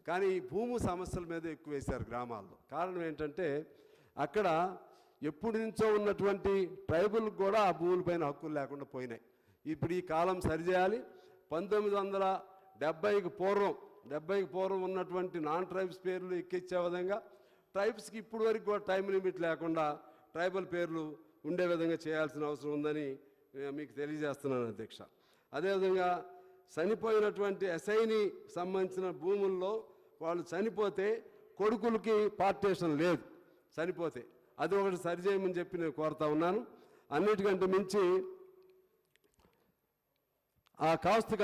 కానీ భూమి సమస్యల మీద ఎక్కువ వేశారు గ్రామాల్లో. కారణం ఏంటంటే అక్కడ ఎప్పటి నుంచో ఉన్నటువంటి ట్రైబుల్కి కూడా ఆ భూములపైన హక్కులు లేకుండా పోయినాయి. ఇప్పుడు ఈ కాలం సరిచేయాలి. 1970కి పూర్వం ఉన్నటువంటి నాన్ ట్రైబ్స్ పేర్లు ఎక్కించే విధంగా ట్రైబ్స్కి ఇప్పుడు వరకు కూడా టైం లిమిట్ లేకుండా ట్రైబల్ పేర్లు ఉండే విధంగా చేయాల్సిన అవసరం ఉందని మీకు తెలియజేస్తున్నాను అధ్యక్ష. అదేవిధంగా చనిపోయినటువంటి ఎస్ఐని సంబంధించిన భూముల్లో వాళ్ళు చనిపోతే కొడుకులకి పార్టేషన్ లేదు, చనిపోతే అది ఒకటి సరిచేయమని చెప్పి నేను కోరుతా ఉన్నాను. అన్నిటికంటే మించి ఆ కాస్తు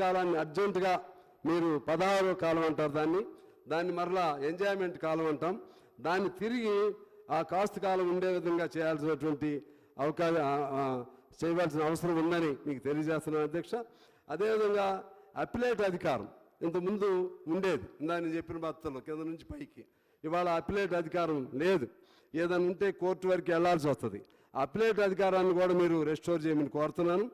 కాలాన్ని అర్జెంటుగా మీరు 16వ కాలం అంటారు దాన్ని మరలా ఎంజాయ్మెంట్ కాలం అంటాం. దాన్ని తిరిగి ఆ కాస్తు కాలం ఉండే విధంగా చేయవలసిన అవసరం ఉందని మీకు తెలియజేస్తున్నాను అధ్యక్ష. అదేవిధంగా అప్పిలేట్ అధికారం ఇంతకుముందు ఉండేది, నేను చెప్పిన పద్ధతుల్లో కింద నుంచి పైకి. ఇవాళ అప్పిలేట్ అధికారం లేదు. ఏదైనా ఉంటే కోర్టు వరకు వెళ్లాల్సి వస్తుంది. అప్పిలేట్ అధికారాన్ని కూడా మీరు రెస్టోర్ చేయమని కోరుతున్నాను.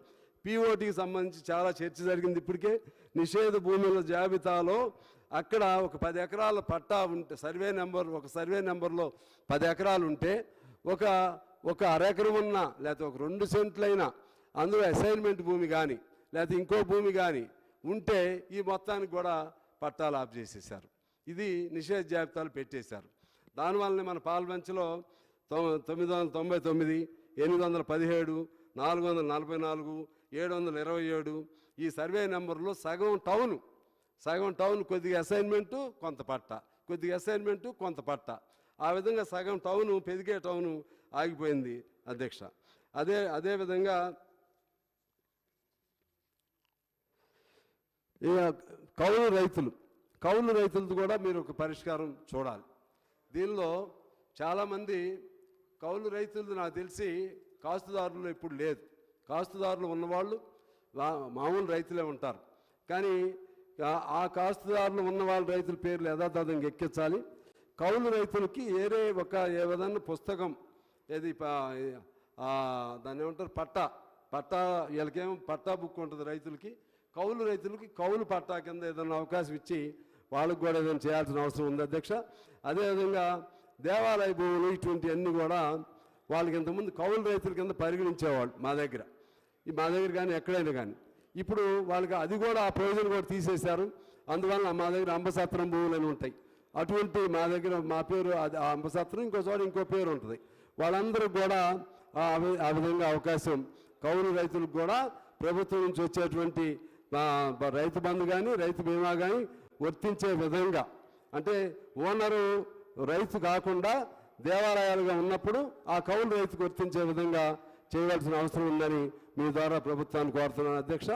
పిఓటికి సంబంధించి చాలా చర్చ జరిగింది. ఇప్పటికే నిషేధ భూముల జాబితాలో అక్కడ ఒక 10 ఎకరాల పట్టా ఉంటే ఒక సర్వే నెంబర్లో 10 ఎకరాలు ఉంటే ఒక అరెకరం ఉన్నా లేకపోతే ఒక 2 సెంట్లైనా అందులో అసైన్మెంట్ భూమి కానీ లేకపోతే ఇంకో భూమి కానీ ఉంటే ఈ మొత్తానికి కూడా పట్టాలు ఆఫ్ చేసేసారు. ఇది నిషేధ జాబితాలు పెట్టేశారు. దానివల్లనే మన పాల్వంచలో 999, 817, 444, 727 ఈ సర్వే నెంబర్లో సగం టౌన్ కొద్దిగా అసైన్మెంటు కొంత పట్టా, కొద్దిగా అసైన్మెంటు కొంత పట్టా, ఆ విధంగా సగం టౌను పెదిగే టౌను ఆగిపోయింది అధ్యక్ష. అదేవిధంగా ఇక కౌలు రైతులది కూడా మీరు ఒక పరిష్కారం చూడాలి. దీనిలో చాలామంది కౌలు రైతులది నాకు తెలిసి కాస్తుదారులు ఇప్పుడు లేదు. కాస్తుదారులు ఉన్నవాళ్ళు మామూలు రైతులే ఉంటారు. కానీ ఆ కాస్తుదారులు ఉన్నవాళ్ళ రైతుల పేర్లు యథాతథంగా ఎక్కించాలి. కౌలు రైతులకి ఏదైనా పుస్తకం ఏది దాన్ని ఏమంటారు పట్టా వీళ్ళకేమో పట్టా బుక్ ఉంటుంది రైతులకి. కౌలు రైతులకి కౌలు పట్టా కింద ఏదైనా అవకాశం ఇచ్చి వాళ్ళకు కూడా ఏదైనా చేయాల్సిన అవసరం ఉంది అధ్యక్ష. అదేవిధంగా దేవాలయ భూములు ఇటువంటివన్నీ కూడా వాళ్ళకి ఇంతకుముందు కౌలు రైతుల కింద పరిగణించేవాళ్ళు మా దగ్గర కానీ ఎక్కడైనా కానీ. ఇప్పుడు వాళ్ళకి అది కూడా ఆ ప్రయోజనం కూడా తీసేశారు. అందువల్ల మా దగ్గర అంబసత్రం భూములు అని ఉంటాయి. అటువంటి మా పేరు ఆ అంబసత్రం, ఇంకో చోట ఇంకో పేరు ఉంటుంది. వాళ్ళందరూ కూడా ఆ విధంగా అవకాశం కౌలు రైతులకు కూడా ప్రభుత్వం నుంచి వచ్చేటువంటి రైతు బంధు కానీ రైతు బీమా కానీ వర్తించే విధంగా, అంటే ఓనరు రైతు కాకుండా దేవాలయాలుగా ఉన్నప్పుడు ఆ కౌలు రైతుకు వర్తించే విధంగా చేయవలసిన అవసరం ఉందని మీ ద్వారా ప్రభుత్వాన్ని కోరుతున్నాను అధ్యక్ష.